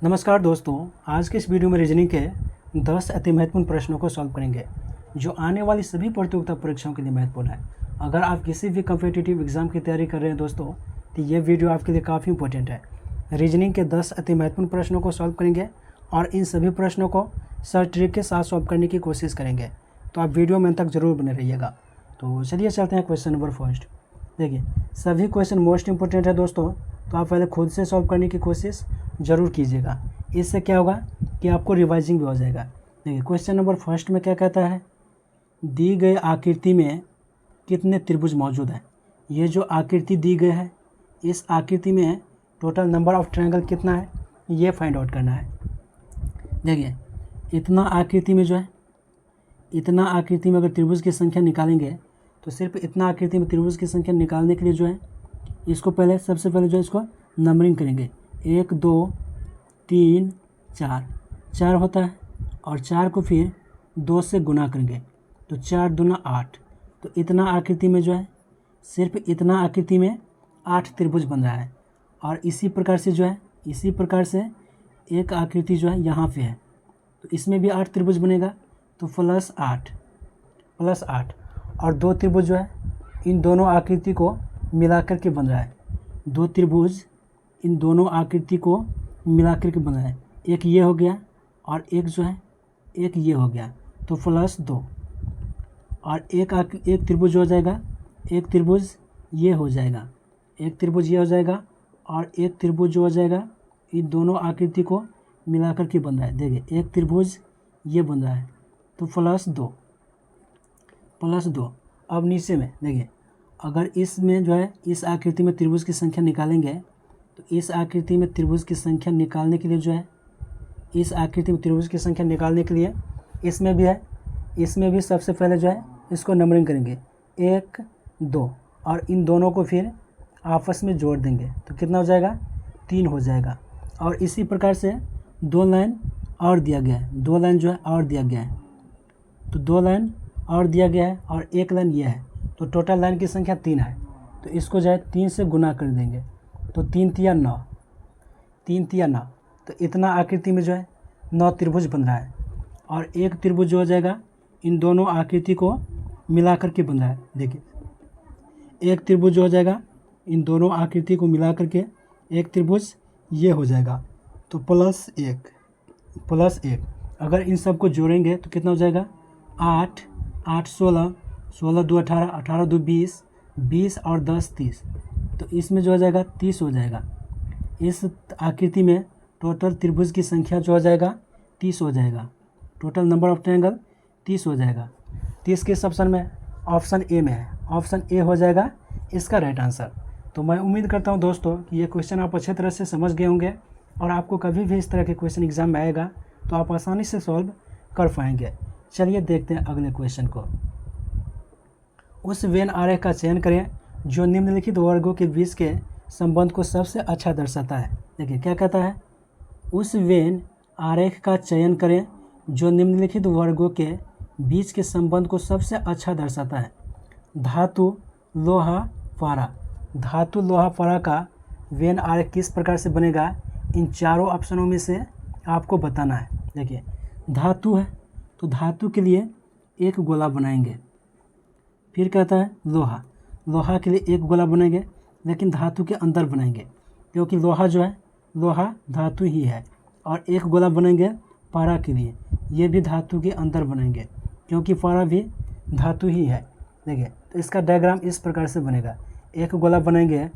नमस्कार दोस्तों, आज के इस वीडियो में रीजनिंग के 10 अति महत्वपूर्ण प्रश्नों को सॉल्व करेंगे जो आने वाली सभी प्रतियोगिता परीक्षाओं के लिए महत्वपूर्ण है। अगर आप किसी भी कॉम्पिटिटिव एग्जाम की तैयारी कर रहे हैं दोस्तों, तो ये वीडियो आपके लिए काफ़ी इंपॉर्टेंट है। रीजनिंग के 10 अति महत्वपूर्ण प्रश्नों को सॉल्व करेंगे और इन सभी प्रश्नों को सर्च ट्रिक के साथ सॉल्व करने की कोशिश करेंगे, तो आप वीडियो में अंत तक जरूर बने रहिएगा। तो चलिए चलते हैं क्वेश्चन नंबर फर्स्ट। देखिए, सभी क्वेश्चन मोस्ट इंपॉर्टेंट है दोस्तों, तो आप पहले खुद से सॉल्व करने की कोशिश ज़रूर कीजिएगा। इससे क्या होगा कि आपको रिवाइजिंग भी हो जाएगा। देखिए, क्वेश्चन नंबर फर्स्ट में क्या कहता है, दी गई आकृति में कितने त्रिभुज मौजूद हैं। ये जो आकृति दी गई है, इस आकृति में टोटल नंबर ऑफ ट्रायंगल कितना है, ये फाइंड आउट करना है। देखिए, इतना आकृति में जो है, इतना आकृति में अगर त्रिभुज की संख्या निकालेंगे तो सिर्फ इतना आकृति में त्रिभुज की संख्या निकालने के लिए जो है, इसको पहले सबसे पहले जो है इसको नंबरिंग करेंगे। 1 2 3 4 4 होता है और 4 को फिर 2 से गुना करेंगे तो 4 दूना 8। तो इतना आकृति में जो है, सिर्फ इतना आकृति में 8 त्रिभुज बन रहा है। और इसी प्रकार से जो है, इसी प्रकार से एक आकृति जो है यहाँ पे है, तो इसमें भी 8 त्रिभुज बनेगा, तो प्लस 8 और 2 त्रिभुज जो है इन दोनों आकृति को मिलाकर के बन रहा है। 2 त्रिभुज इन दोनों आकृति को मिलाकर के बन रहा है। एक ये हो गया और एक जो है, एक ये हो गया, तो प्लस 2। और एक त्रिभुज हो जाएगा, एक त्रिभुज ये हो जाएगा, एक त्रिभुज ये हो जाएगा और एक त्रिभुज जो हो जाएगा, इन दोनों आकृति को मिलाकर के बन रहा है। देखिए, एक त्रिभुज ये बन रहा है, तो प्लस 2। अब नीचे में देखिए, अगर इसमें जो है, इस आकृति में त्रिभुज की संख्या निकालेंगे तो इस आकृति में त्रिभुज की संख्या निकालने के लिए जो है, इस आकृति में त्रिभुज की संख्या निकालने के लिए इसमें भी है, इसमें भी सबसे पहले जो है इसको नंबरिंग करेंगे 1 2 और इन दोनों को फिर आपस में जोड़ देंगे तो कितना हो जाएगा, 3 हो जाएगा। और इसी प्रकार से 2 लाइन और दिया गया है, 2 लाइन जो है और दिया गया है, तो 2 लाइन और दिया गया है और 1 लाइन ये है, तो टोटल लाइन की संख्या 3 है। तो इसको जो है 3 से गुना कर देंगे, तो 3 तिया 9, 3 तिया 9। तो इतना आकृति में जो है 9 त्रिभुज बन रहा है। और एक त्रिभुज जो हो जाएगा, इन दोनों आकृति को मिला करके बन रहा है। देखिए, एक त्रिभुज जो हो जाएगा, इन दोनों आकृति को मिला करके एक त्रिभुज ये हो जाएगा, तो प्लस 1। अगर इन सब को जोड़ेंगे तो कितना हो जाएगा, 8 8 16, 16 2 18, 18 2 20, 20 और 10 30। तो इसमें जो हो जाएगा 30 हो जाएगा। इस आकृति में टोटल त्रिभुज की संख्या जो हो जाएगा 30 हो जाएगा। टोटल नंबर ऑफ ट्रायंगल 30 हो जाएगा। 30 किस ऑप्शन में, ऑप्शन ए में है। ऑप्शन ए हो जाएगा इसका राइट आंसर। तो मैं उम्मीद करता हूं दोस्तों कि ये क्वेश्चन आप अच्छे तरह से समझ गए होंगे और आपको कभी भी इस तरह के क्वेश्चन एग्जाम में आएगा तो आप आसानी से सॉल्व कर पाएंगे। चलिए देखते हैं अगले क्वेश्चन को। उस वेन आरेख का चयन करें जो निम्नलिखित वर्गों के बीच के संबंध को सबसे अच्छा दर्शाता है। देखिए क्या कहता है, उस वेन आरेख का चयन करें जो निम्नलिखित वर्गों के बीच के संबंध को सबसे अच्छा दर्शाता है। धातु लोहा पारा। धातु लोहा पारा का वेन आरेख किस प्रकार से बनेगा, इन चारों ऑप्शनों में से आपको बताना है। देखिए, धातु है तो धातु के लिए एक गोला बनाएंगे। फिर कहता है लोहा के लिए एक गोला बनाएंगे, लेकिन धातु के अंदर बनाएंगे, क्योंकि लोहा जो है, लोहा धातु ही है। और एक गोला बनाएंगे पारा के लिए, ये भी धातु के अंदर बनाएंगे, क्योंकि पारा भी धातु ही है। देखिए, तो इसका डायग्राम इस प्रकार से बनेगा। एक गोला बनाएंगे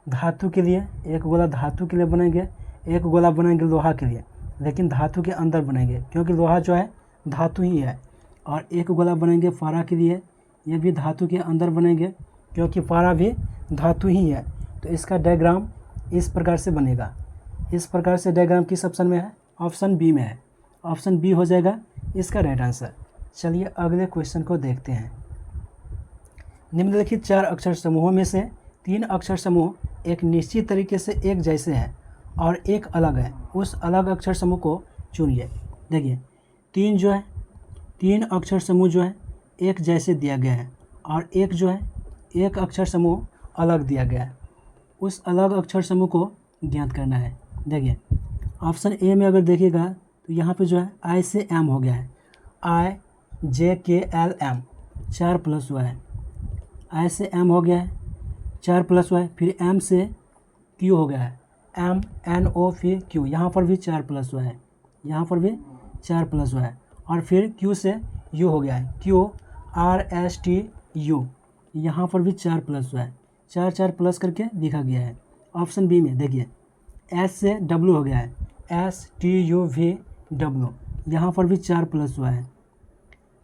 धातु के लिए, एक गोला धातु के लिए बनाएंगे, एक गोला बनाएंगे लोहा के लिए, लेकिन धातु के अंदर बनाएंगे, क्योंकि लोहा जो है धातु ही है। और एक गोला बनाएंगे पारा के लिए, ये भी धातु के अंदर बनेंगे, क्योंकि पारा भी धातु ही है। तो इसका डायग्राम इस प्रकार से बनेगा। इस प्रकार से डायग्राम किस ऑप्शन में है, ऑप्शन बी में है। ऑप्शन बी हो जाएगा इसका राइट आंसर। चलिए अगले क्वेश्चन को देखते हैं। निम्नलिखित 4 अक्षर समूहों में से 3 अक्षर समूह एक निश्चित तरीके से एक जैसे हैं और एक अलग है। उस अलग अक्षर समूह को चुनिए। देखिए, 3 अक्षर समूह जो है एक जैसे दिया गया है और एक जो है एक अक्षर समूह अलग दिया गया है। उस अलग अक्षर समूह को ज्ञात करना है। देखिए, ऑप्शन ए में अगर देखिएगा तो यहाँ पे जो है आई से एम हो गया है, आई जे के एल एम 4 प्लस हुआ है, आई से एम हो गया है 4 प्लस हुआ है, फिर एम से क्यू हो गया है, एम एन ओ फिर क्यू, यहाँ पर भी 4 प्लस हुआ है, यहाँ पर भी 4 प्लस हुआ है, और फिर क्यू से यू हो गया है, Q R S T U, यहाँ पर भी 4 प्लस हुआ है, 4 प्लस करके लिखा गया है। ऑप्शन बी में देखिए एस से डब्लू हो गया है, S T U V W, यहाँ पर भी 4 प्लस हुआ है,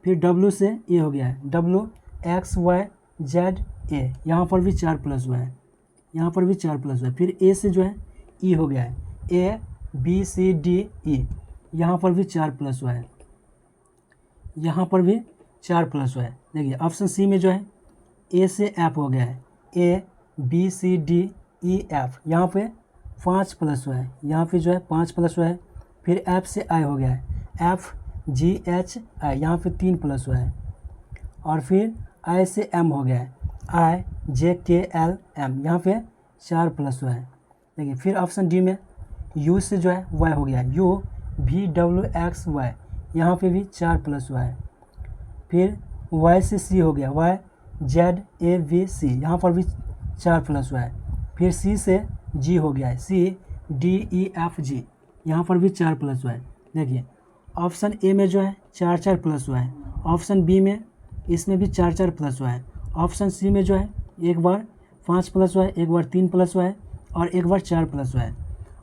फिर डब्लू से ए हो गया है, W X Y Z A, यहाँ पर भी 4 प्लस हुआ है, यहाँ पर भी 4 प्लस हुआ है, फिर ए से जो है ई हो गया है, ए बी सी डी ई, यहाँ पर भी 4 प्लस हुआ है, यहाँ पर भी 4 प्लस हुआ है। देखिए ऑप्शन सी में जो है ए से एफ हो गया है, A B C D E F, यहाँ पे 5 प्लस हुआ है, यहाँ पे जो है 5 प्लस हुआ है, फिर एफ से आई हो गया है, एफ जी एच आई, यहाँ पे 3 प्लस हुआ है, और फिर आई से एम हो गया है, आई जे के एल एम, यहाँ पे 4 प्लस हुआ है। देखिए फिर ऑप्शन डी में यू से जो है वाई हो गया है, U V W X Y, यहाँ पे भी 4 प्लस हुआ है, फिर वाई से सी हो गया, वाई जेड ए वी सी, यहाँ पर भी 4 प्लस हुआ है, फिर सी से जी हो गया है, सी डी ई एफ जी, यहाँ पर भी 4 प्लस हुआ है। देखिए ऑप्शन ए में जो है 4 प्लस हुआ है, ऑप्शन बी में इसमें भी 4 प्लस हुआ है, ऑप्शन सी में जो है एक बार 5 प्लस हुआ है, एक बार 3 प्लस हुआ है, और एक बार 4 प्लस हुआ है।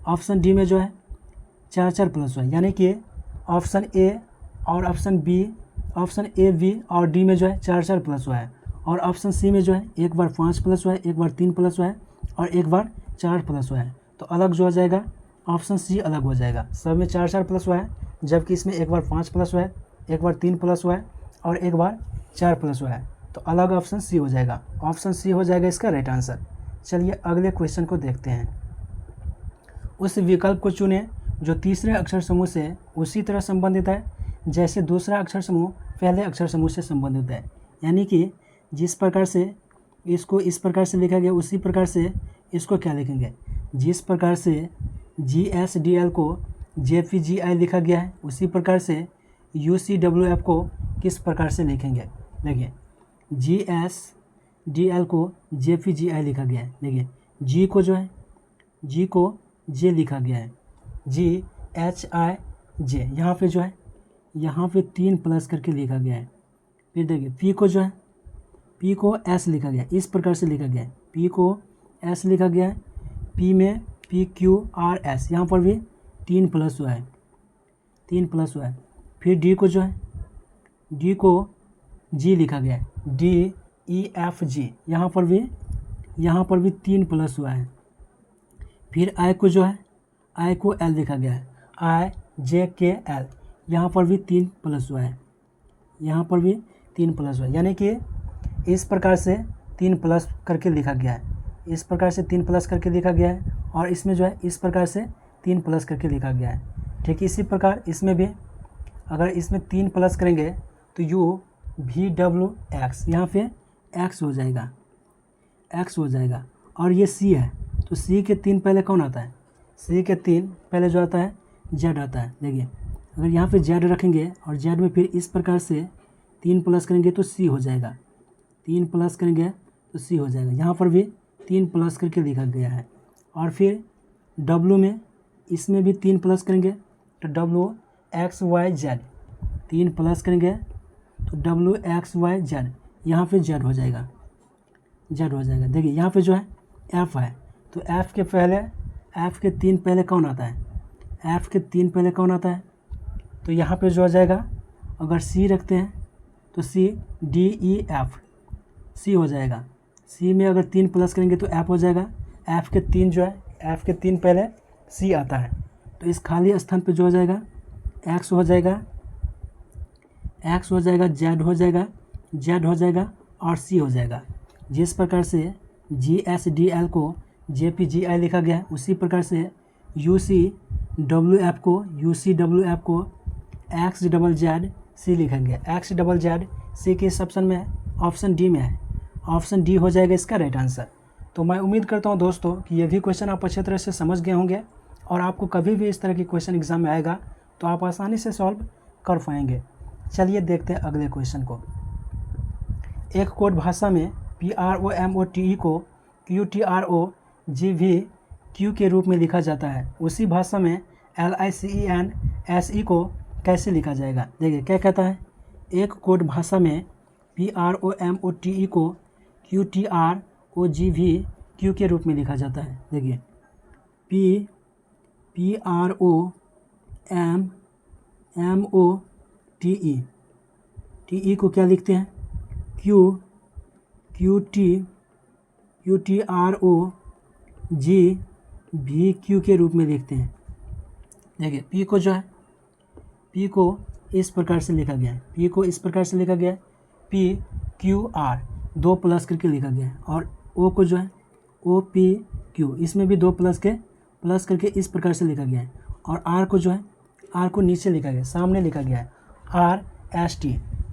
ऑप्शन डी में जो है 4 प्लस हुआ है, यानी कि ऑप्शन ए और option B, option A B और डी में जो है 4 प्लस हुआ है, और ऑप्शन सी में जो है एक बार 5 प्लस हुआ है, एक बार 3 प्लस हुआ है, और एक बार 4 प्लस हुआ है। तो अलग जो हो जाएगा ऑप्शन सी अलग हो जाएगा, सब में 4 प्लस हुआ है, जबकि इसमें एक बार 5 प्लस हुआ है, एक बार 3 प्लस हुआ है, और एक बार 4 प्लस हुआ है, तो अलग ऑप्शन सी हो जाएगा, ऑप्शन सी हो जाएगा इसका राइट आंसर। चलिए अगले क्वेश्चन को देखते हैं। उस विकल्प को चुनें जो तीसरे अक्षर समूह से उसी तरह संबंधित है जैसे दूसरा अक्षर समूह पहले अक्षर समूह से संबंधित है, यानी कि जिस प्रकार से इसको इस प्रकार से लिखा गया उसी प्रकार से इसको क्या लिखेंगे, जिस प्रकार से जी एस डी एल को जे पी जी आई लिखा गया है उसी प्रकार से यू सी डब्ल्यू एफ को किस प्रकार से लिखेंगे। देखिए जी एस डी एल को जे पी जी आई लिखा गया है, देखिए जी को जो है जी को जे लिखा गया है, जी एच आई जे, यहाँ पे जो है यहाँ पे 3 प्लस करके लिखा गया है। फिर देखिए पी को जो है पी को एस लिखा गया है, इस प्रकार से लिखा गया है, पी को एस लिखा गया है, पी में पी क्यू आर एस, यहाँ पर भी 3 प्लस हुआ है, 3 प्लस हुआ है। फिर डी को जो है डी को जी लिखा गया है, डी ई एफ जी, यहाँ पर भी 3 प्लस हुआ है। फिर आई को जो है आई को एल लिखा गया है, आई जे के एल, यहाँ पर भी 3 प्लस हुआ है, यहाँ पर भी 3 प्लस हुआ है, यानी कि इस प्रकार से 3 प्लस करके लिखा गया है, इस प्रकार से 3 प्लस करके लिखा गया है, और इसमें जो है इस प्रकार से 3 प्लस करके लिखा गया है। ठीक इसी प्रकार इसमें भी अगर इसमें 3 प्लस करेंगे तो यू वी डब्ल्यू एक्स, यहाँ पे एक्स हो जाएगा, एक्स हो जाएगा, और ये सी है तो सी के 3 पहले कौन आता है, सी के 3 पहले जो आता है जेड आता है। देखिए अगर यहाँ पे जेड रखेंगे और जेड में फिर इस प्रकार से 3 प्लस करेंगे तो सी हो जाएगा, 3 प्लस करेंगे तो सी हो जाएगा, यहाँ पर भी 3 प्लस करके लिखा गया है। और फिर डब्लू में इसमें भी 3 प्लस करेंगे तो डब्लू एक्स वाई जेड, 3 प्लस करेंगे तो डब्लू एक्स वाई जेड, यहाँ पे जेड हो जाएगा, जेड हो जाएगा। देखिए यहाँ पे जो है एफ है तो एफ के 3 पहले कौन आता है, एफ के 3 पहले कौन आता है, तो यहाँ पे जो हो जाएगा अगर सी रखते हैं तो सी डी ई एफ, सी हो जाएगा, सी में अगर 3 प्लस करेंगे तो एफ हो जाएगा, एफ के 3 जो है एफ के 3 पहले सी आता है, तो इस खाली स्थान पे जो हो जाएगा एक्स हो जाएगा, एक्स हो जाएगा, जेड हो जाएगा, जेड हो जाएगा और सी हो जाएगा। जिस प्रकार से जी एस डी एल को जे पी जी आई लिखा गया है उसी प्रकार से यू सी डब्ल्यू एफ को यू सी डब्ल्यू एफ को एक्स डबल जेड सी लिखा गया, एक्स डबल जेड सी के इस ऑप्शन में ऑप्शन डी में है, ऑप्शन डी हो जाएगा इसका राइट आंसर। तो मैं उम्मीद करता हूँ दोस्तों कि ये भी क्वेश्चन आप अच्छे तरह से समझ गए होंगे। और आपको कभी भी इस तरह की क्वेश्चन एग्ज़ाम में आएगा तो आप आसानी से सॉल्व कर पाएंगे। चलिए देखते हैं अगले क्वेश्चन को। एक कोड भाषा में PROMOTE को QTROGVQ के रूप में लिखा जाता है, उसी भाषा में LICENSE को कैसे लिखा जाएगा। देखिए क्या कहता है, एक कोड भाषा में PROMOTE को QTROGVQ के रूप में लिखा जाता है। देखिए PROMOTE को क्या लिखते हैं, QTROGVQ के रूप में लिखते हैं। देखिए P को जो है, P को इस प्रकार से लिखा गया है, P को इस प्रकार से लिखा गया है, PQR 2 प्लस करके लिखा गया है। और O को जो है OPQ, इसमें भी 2 प्लस करके इस प्रकार से लिखा गया है। और R को जो है, R को नीचे लिखा गया है, सामने लिखा गया है RST,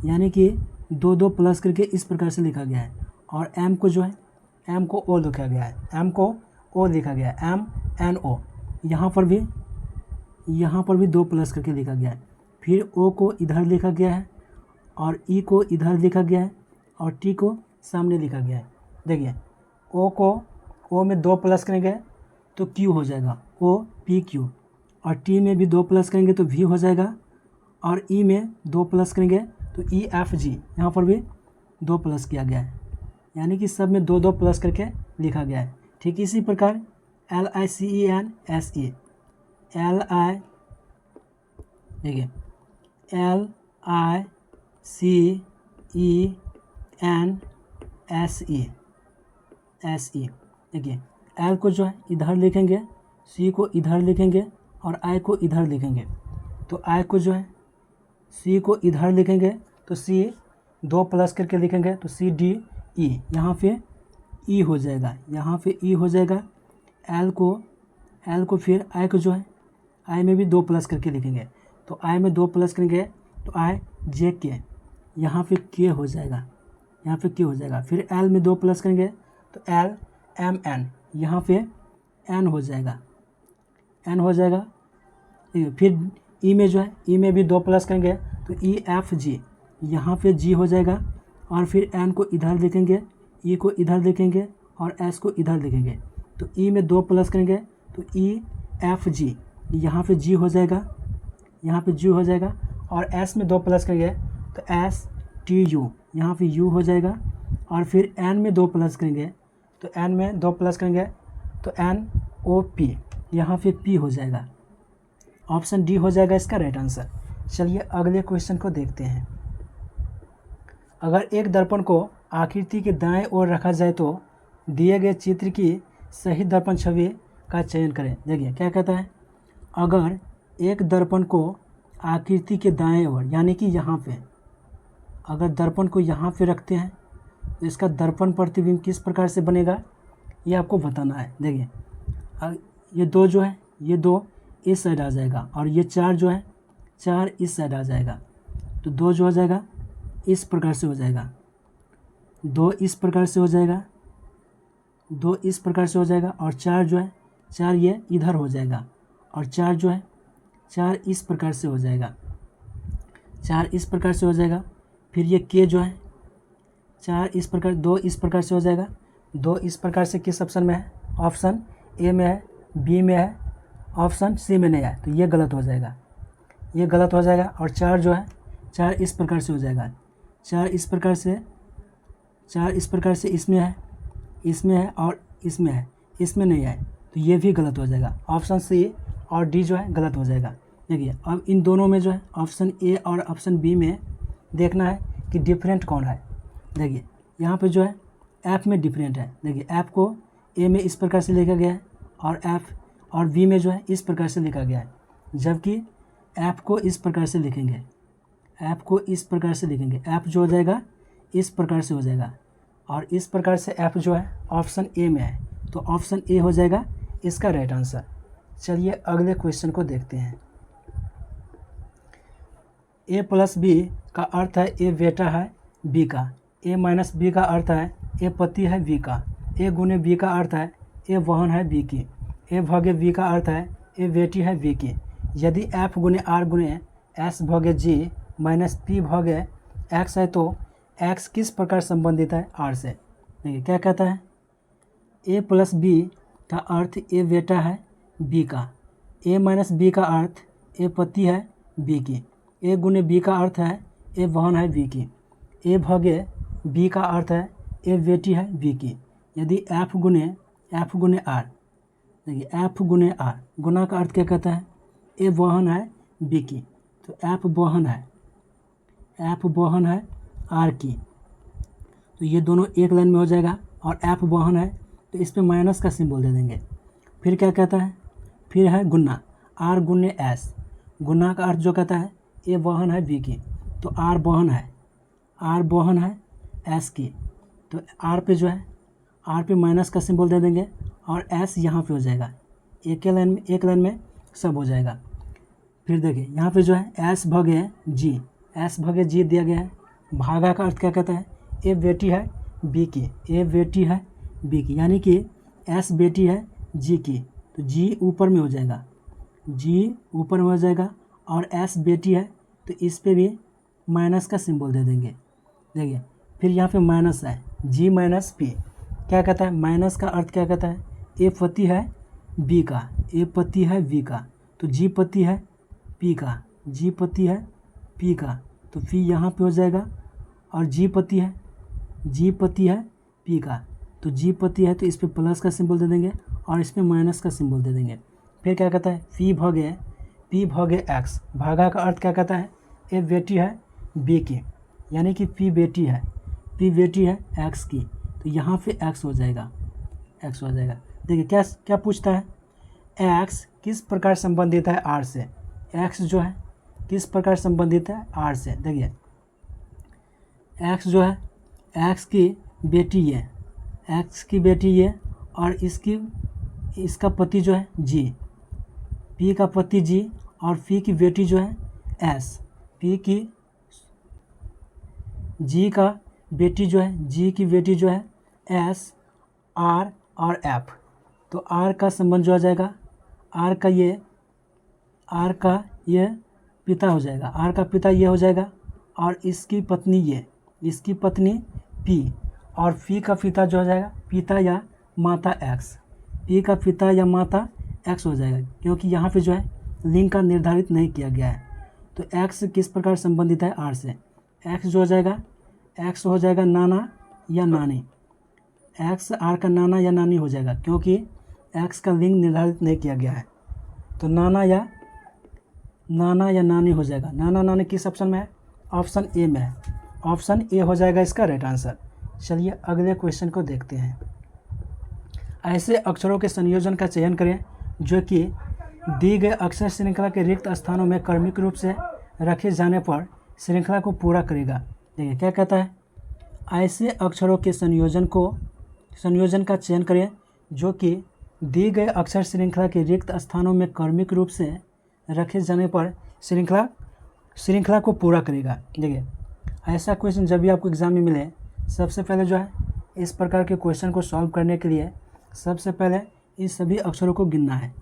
यानी कि 2 प्लस करके इस प्रकार से लिखा गया है। और M को जो है, M को O लिखा गया है, M को O लिखा गया है, MNO। यहाँ पर भी 2 प्लस करके लिखा गया है। फिर O को इधर लिखा गया है और E को इधर लिखा गया है और T को सामने लिखा गया है। देखिए O में 2 प्लस करेंगे तो Q हो जाएगा OPQ, और T में भी 2 प्लस करेंगे तो V हो जाएगा, और E में 2 प्लस करेंगे तो EFG, यहाँ पर भी 2 प्लस किया गया है, यानी कि सब में 2 प्लस करके लिखा गया है। ठीक इसी प्रकार LICENSE, देखिए LICENSE, देखिए L को जो है इधर लिखेंगे, C को इधर लिखेंगे और I को इधर लिखेंगे। तो I को जो है C को इधर लिखेंगे तो C 2 प्लस करके लिखेंगे तो CDE, यहाँ पे E हो जाएगा, यहाँ पे E हो जाएगा। L को फिर I को जो है, I में भी 2 प्लस करके लिखेंगे तो I में 2 प्लस करेंगे तो IJK, यहाँ पे K हो जाएगा, यहाँ पे K हो जाएगा। फिर L में 2 प्लस करेंगे तो LMN, यहाँ पे N हो जाएगा, N हो जाएगा। फिर E में जो है, E में भी 2 प्लस करेंगे तो EFG, यहाँ पे G हो जाएगा। और फिर N को इधर लिखेंगे, E को इधर लिखेंगे और S को इधर लिखेंगे तो E में 2 प्लस करेंगे तो EFG, यहाँ पे G हो जाएगा, यहाँ पे G हो जाएगा। और S में 2 प्लस करेंगे तो STU, यहाँ पे U हो जाएगा। और फिर N में 2 प्लस करेंगे तो N में 2 प्लस करेंगे तो NOP, यहाँ पे P हो जाएगा। ऑप्शन डी हो जाएगा इसका राइट आंसर। चलिए अगले क्वेश्चन को देखते हैं। अगर एक दर्पण को आकृति के दाएं ओर रखा जाए तो दिए गए चित्र की सही दर्पण छवि का चयन करें। देखिए क्या कहता है, अगर एक दर्पण को आकृति के दाएं ओर, यानी कि यहाँ पे, अगर दर्पण को यहाँ पे रखते हैं तो इसका दर्पण प्रतिबिंब किस प्रकार से बनेगा ये आपको बताना है। देखिए ये 2 जो है, ये 2 इस साइड आ जाएगा और ये 4 जो है, 4 इस साइड आ जाएगा। तो 2 जो हो जाएगा इस प्रकार से हो जाएगा, 2 इस प्रकार से हो जाएगा, 2 इस प्रकार से हो जाएगा। और 4 जो है, 4 ये इधर हो जाएगा और 4 जो है, 4 इस प्रकार से हो जाएगा, 4 इस प्रकार से हो जाएगा। फिर ये K जो है, 4 इस प्रकार, 2 इस प्रकार से हो जाएगा। 2 इस प्रकार से किस ऑप्शन में है, ऑप्शन ए में है, बी में है, ऑप्शन सी में नहीं है, तो ये गलत हो जाएगा, ये गलत हो जाएगा। और 4 जो है, 4 इस प्रकार से हो जाएगा, 4 इस प्रकार से, 4 इस प्रकार से इसमें है, इसमें है और इसमें है, इसमें नहीं है, तो ये भी गलत हो जाएगा। ऑप्शन सी और डी जो है गलत हो जाएगा। देखिए अब इन दोनों में जो है ऑप्शन ए और ऑप्शन बी में देखना है कि डिफरेंट कौन है। देखिए यहाँ पे जो है एफ में डिफरेंट है। देखिए एफ को ए में इस प्रकार से लिखा गया है और एफ और बी में जो है इस प्रकार से लिखा गया है, जबकि एफ को इस प्रकार से लिखेंगे, एफ को इस प्रकार से लिखेंगे, एफ जो हो जाएगा इस प्रकार से हो जाएगा और इस प्रकार से एफ जो है ऑप्शन ए में है, तो ऑप्शन ए हो जाएगा इसका राइट आंसर। चलिए अगले क्वेश्चन को देखते हैं। ए प्लस बी का अर्थ है ए बेटा है बी का, ए माइनस बी का अर्थ है ए पति है बी का, ए गुने बी का अर्थ है ए बहन है बी की, ए भागे बी का अर्थ है ए बेटी है वी की। यदि एफ गुने आर गुने एस भागे जी माइनस पी भागे एक्स है तो एक्स किस प्रकार संबंधित है आर से। देखिए क्या कहता है, ए प्लस बी का अर्थ ए बेटा है बी का, ए माइनस बी का अर्थ ए पति है बी की, ए गुने बी का अर्थ है ए बहन है बी की, ए भागे बी का अर्थ है ए बेटी है बी की। यदि एफ गुने आर, देखिए एफ गुने आर, गुना का अर्थ क्या कहता है ए बहन है बी की, तो एफ बहन है आर की, तो ये दोनों एक लाइन में हो जाएगा। और एफ बहन है तो इस पे माइनस का सिंबल दे देंगे। फिर क्या कहता है, फिर है गुना, आर गुने एस, गुना का अर्थ जो कहता है ए बहन है बी की, तो आर बहन है एस की, तो आर पे जो है आर पे माइनस का सिंबल दे देंगे और एस यहाँ पे हो जाएगा, एक लाइन में सब हो जाएगा। फिर देखिए यहाँ पे जो है एस भागे जी दिया गया है। भागा का अर्थ क्या कहता है ए बेटी है बी की, यानी कि एस बेटी है जी की, तो जी ऊपर में हो जाएगा और एस बेटी है तो इस पे भी माइनस का सिंबल दे देंगे। देखिए फिर यहाँ पे माइनस है जी माइनस पी, क्या कहता है माइनस का अर्थ क्या कहता है ए पति है बी का, तो जी पति है पी का, तो पी यहाँ पे हो जाएगा और जी पति है पी का, तो जी पति है तो इस पे प्लस का सिंबल दे देंगे और इस पे माइनस का सिंबल दे देंगे। फिर क्या कहता है पी भागे एक्स, भागा का अर्थ क्या कहता है ए बेटी है बी की, यानी कि पी बेटी है एक्स की, तो यहाँ पे एक्स हो जाएगा। देखिए क्या पूछता है, एक्स किस प्रकार संबंधित है आर से, एक्स जो है किस प्रकार संबंधित है आर से। देखिए एक्स जो है एक्स की बेटी ये और इसका पति जो है जी, पी का पति जी और पी की बेटी जो है एस, जी की बेटी जो है एस, आर और एफ, तो आर का संबंध जो आ जाएगा आर का ये पिता हो जाएगा, आर का पिता ये हो जाएगा और इसकी पत्नी पी, और पी का पिता जो हो जाएगा पिता या माता एक्स, पी का पिता या माता एक्स हो जाएगा, क्योंकि यहाँ पे जो है लिंग का निर्धारित नहीं किया गया है। तो एक्स किस प्रकार संबंधित है आर से, एक्स जो हो जाएगा एक्स हो जाएगा नाना या नानी, एक्स आर का नाना या नानी हो जाएगा, क्योंकि एक्स का लिंग निर्धारित नहीं किया गया है, तो नाना या नानी हो जाएगा। नाना नानी किस ऑप्शन में है, ऑप्शन ए में है, ऑप्शन ए हो जाएगा इसका राइट आंसर। चलिए अगले क्वेश्चन को देखते हैं। ऐसे अक्षरों के संयोजन का चयन करें जो कि दी गए अक्षर श्रृंखला के रिक्त स्थानों में क्रमिक रूप से रखे जाने पर श्रृंखला को पूरा करेगा। देखिए क्या कहता है, ऐसे अक्षरों के संयोजन का चयन करें जो कि दी गए अक्षर श्रृंखला के रिक्त स्थानों में क्रमिक रूप से रखे जाने पर श्रृंखला को पूरा करेगा। देखिए ऐसा क्वेश्चन जब भी आपको एग्जाम में मिले, सबसे पहले जो है इस प्रकार के क्वेश्चन को सॉल्व करने के लिए सबसे पहले इन सभी अक्षरों को गिनना है।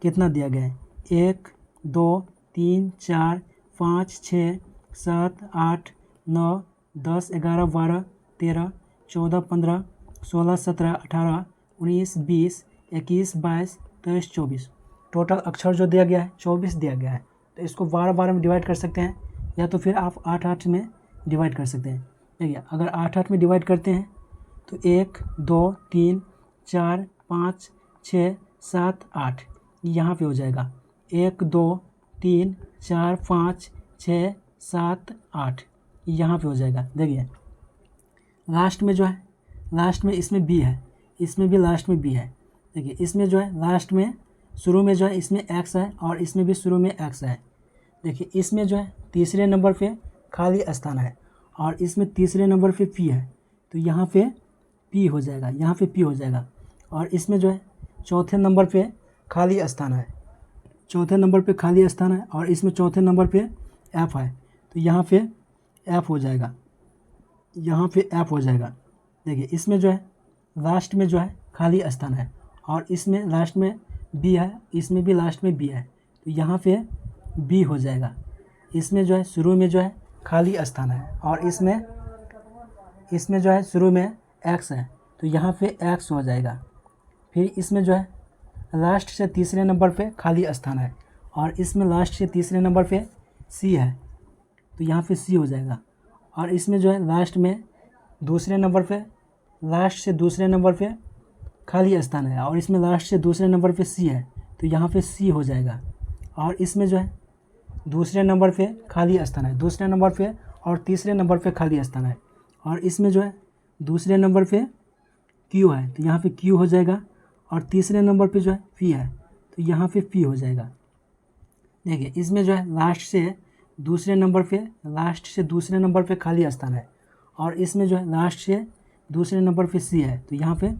कितना दिया गया है, 1 2 3 4 5 6 7 8 9 10 11 12 13 14 15 16 17 18 19 20 21 22 23 24 टोटल अक्षर जो दिया गया है 24 दिया गया है। तो इसको 12 में डिवाइड कर सकते हैं या तो फिर आप 8 में डिवाइड कर सकते हैं। देखिए अगर 8 में डिवाइड करते हैं तो 1 2 3 4 5 6 7 8 यहाँ पे हो जाएगा 1 2 3 4 5 6 7 8 यहाँ पे हो जाएगा। देखिए लास्ट में जो है, लास्ट में इसमें बी है, इसमें भी लास्ट में बी है। देखिए इसमें जो है लास्ट में शुरू में जो है इसमें एक्स है और इसमें भी शुरू में एक्स है। देखिए इसमें जो है तीसरे नंबर पे खाली स्थान है और इसमें तीसरे नंबर पे पी है, तो यहाँ पे पी हो जाएगा, यहाँ पे पी हो जाएगा। और इसमें जो है चौथे नंबर पे खाली स्थान है, चौथे नंबर पे खाली स्थान है और इसमें चौथे नंबर पे एफ है, तो यहाँ पे एफ हो जाएगा, यहाँ पे एफ हो जाएगा। देखिए इसमें जो है लास्ट में जो है खाली स्थान है और इसमें लास्ट में बी है, इसमें भी लास्ट में बी है, तो यहाँ पे बी हो जाएगा। इसमें जो है शुरू में जो है खाली स्थान है, और इसमें जो है शुरू में एक्स है, तो यहाँ पे एक्स हो जाएगा। फिर इसमें जो है लास्ट से तीसरे नंबर पे खाली स्थान है, और इसमें लास्ट से तीसरे नंबर पे सी है, तो यहाँ पे सी हो जाएगा। और इसमें जो है लास्ट में दूसरे नंबर पे, लास्ट से दूसरे नंबर पे खाली स्थान है, और इसमें लास्ट से दूसरे नंबर पे सी है, तो यहाँ पे सी हो जाएगा। और इसमें जो है दूसरे नंबर पे खाली स्थान है, दूसरे नंबर पे और तीसरे नंबर पे खाली स्थान है, और इसमें जो है दूसरे नंबर पे क्यू है, तो यहाँ पे क्यू हो जाएगा। और तीसरे नंबर पे जो है पी है, तो यहाँ पे पी हो जाएगा। देखिए इसमें जो है लास्ट से दूसरे नंबर पे खाली स्थान है, और इसमें जो है लास्ट से दूसरे नंबर पे सी है, तो यहाँ पे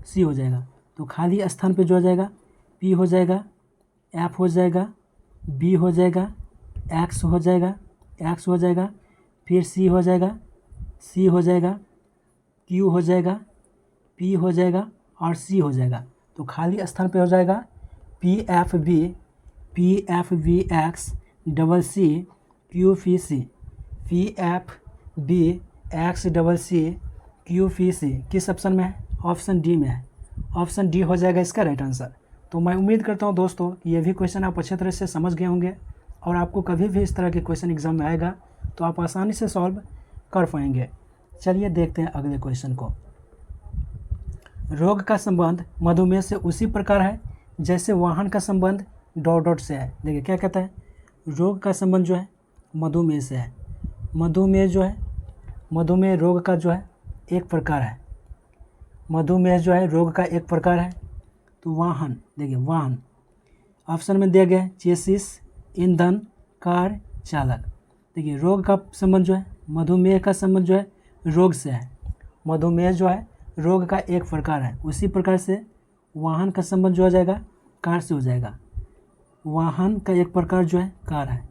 सी हो जाएगा। तो खाली स्थान पे जो हो जाएगा पी हो जाएगा, एफ हो जाएगा, बी हो जाएगा, एक्स हो जाएगा, फिर सी हो जाएगा, क्यू हो जाएगा, पी हो जाएगा और सी हो जाएगा। तो खाली स्थान पे हो जाएगा P F B X double C Q P C, P F B X double C Q P C. किस ऑप्शन में है? ऑप्शन डी में है। ऑप्शन डी हो जाएगा इसका राइट आंसर। तो मैं उम्मीद करता हूँ दोस्तों कि ये भी क्वेश्चन आप अच्छे तरह से समझ गए होंगे, और आपको कभी भी इस तरह के क्वेश्चन एग्जाम में आएगा तो आप आसानी से सॉल्व कर पाएंगे। चलिए देखते हैं अगले क्वेश्चन को। रोग का संबंध मधुमेह से उसी प्रकार है जैसे वाहन का संबंध डॉट डॉट से है। देखिए क्या कहता है, रोग का संबंध जो है मधुमेह से है। मधुमेह रोग का जो है एक प्रकार है, मधुमेह जो है रोग का एक प्रकार है। तो वाहन, देखिए वाहन ऑप्शन में दिया गया है चेसिस, ईंधन, कार, चालक। देखिए रोग का संबंध जो है, मधुमेह का संबंध जो है रोग से है। मधुमेह जो है रोग का एक प्रकार है, उसी प्रकार से वाहन का संबंध जो हो जाएगा कार से हो जाएगा। वाहन का एक प्रकार जो है कार है,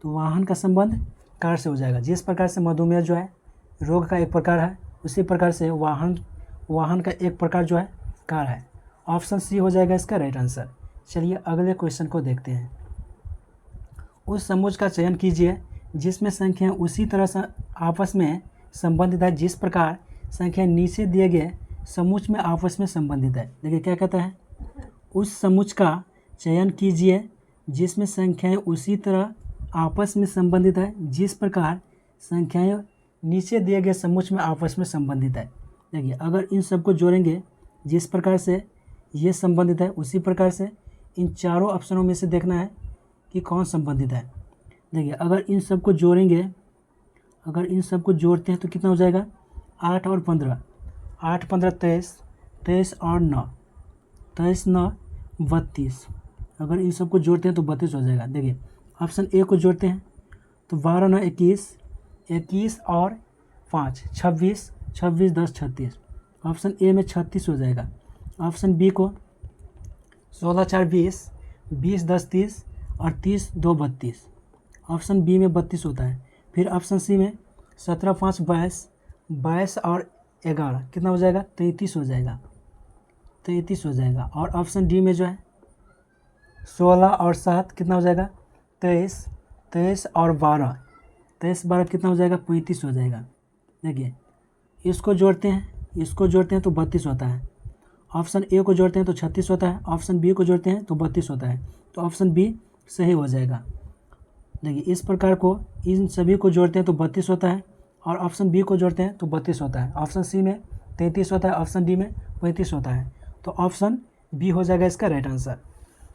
तो वाहन का संबंध कार से हो जाएगा। जिस प्रकार से मधुमेह जो है रोग का एक प्रकार है, उसी प्रकार से वाहन का एक प्रकार जो है कार है। ऑप्शन सी हो जाएगा इसका राइट आंसर। चलिए अगले क्वेश्चन को देखते हैं। उस समूह का चयन कीजिए जिसमें संख्याएं उसी तरह से आपस में संबंधित है जिस प्रकार संख्या नीचे दिए गए समूह में आपस में संबंधित है। देखिए क्या कहता है, उस समूह का चयन कीजिए जिसमें संख्याएं उसी तरह आपस में संबंधित है जिस प्रकार संख्याएं नीचे दिए गए समूह में आपस में संबंधित है। देखिए अगर इन सबको जोड़ेंगे जिस प्रकार से ये संबंधित है, उसी प्रकार से इन चारों ऑप्शनों में से देखना है कि कौन संबंधित है। देखिए अगर इन सबको जोड़ते हैं तो कितना हो जाएगा, 8 और 15, 8 15 23, 23 और 9, 23 9 32। अगर इन सबको जोड़ते हैं तो 32 हो जाएगा। देखिए ऑप्शन ए को जोड़ते हैं तो 12 9 21, 21 और 5 26, 26 10 36। ऑप्शन ए में 36 हो जाएगा। ऑप्शन बी को 16 4 20, 20 10 30 और 30 2 32। ऑप्शन बी में 32 होता है। फिर ऑप्शन सी में 17 5 22, 22 और 11 कितना हो जाएगा, 33 हो जाएगा, 33 हो जाएगा। और ऑप्शन डी में जो है 16 और 7 कितना हो जाएगा, 23, 23 और 12, 23 12 कितना हो जाएगा, 35 हो जाएगा। देखिए इसको जोड़ते हैं तो 32 होता है। ऑप्शन ए को जोड़ते हैं तो 36 होता है। ऑप्शन बी को जोड़ते हैं तो 32 होता है। तो ऑप्शन बी सही हो जाएगा। देखिए इस प्रकार को इन सभी को जोड़ते हैं तो 32 होता है, और ऑप्शन बी को जोड़ते हैं तो 32 होता है। ऑप्शन सी में 33 होता है, ऑप्शन डी में 35 होता है। तो ऑप्शन बी हो जाएगा इसका राइट आंसर।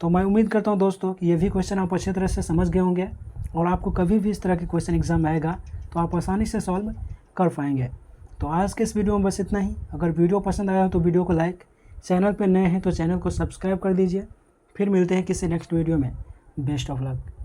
तो मैं उम्मीद करता हूँ दोस्तों कि ये भी क्वेश्चन आप अच्छी तरह से समझ गए होंगे, और आपको कभी भी इस तरह के क्वेश्चन एग्जाम में आएगा तो आप आसानी से सॉल्व कर पाएंगे। तो आज के इस वीडियो में बस इतना ही। अगर वीडियो पसंद आया हो तो वीडियो को लाइक, चैनल पर नए हैं तो चैनल को सब्सक्राइब कर दीजिए। फिर मिलते हैं किसी नेक्स्ट वीडियो में। Best of luck.